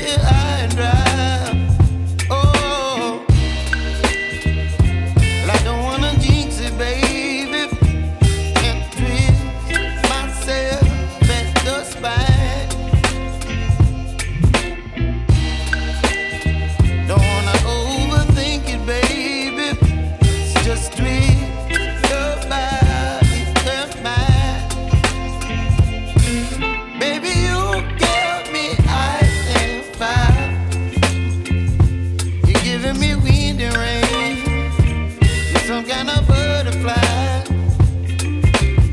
here high and dry. Oh, well, I don't wanna jinx it, baby, and twist myself at the spine. Don't wanna overthink it, baby. It's just twist your body and mine. Baby, you give me ice and fire. You're giving me wind and rain. You're some kind of butterfly.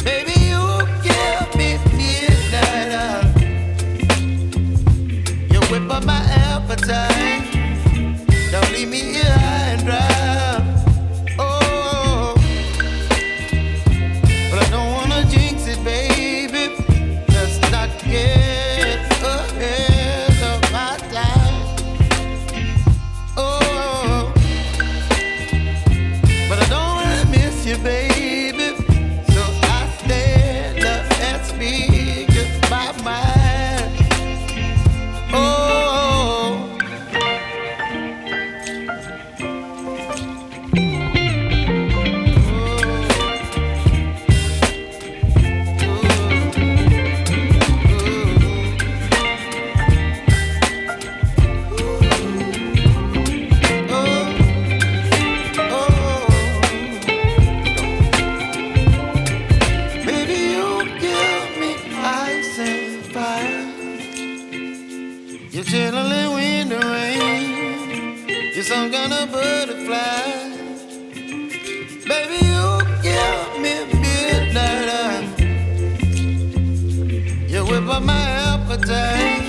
Baby, you give me midnight. You whip up my appetite. Don't leave me here high and dry. Oh, but I don't wanna jinx it, baby. Let's not get ahead of my time. Oh, but I don't wanna miss you, baby. So I stand up and speak just my mind. Oh. Baby, you give me ice and fire. You're chilling wind and rain. You're some kind of butterfly. Baby, you give me midnight. You whip up my appetite.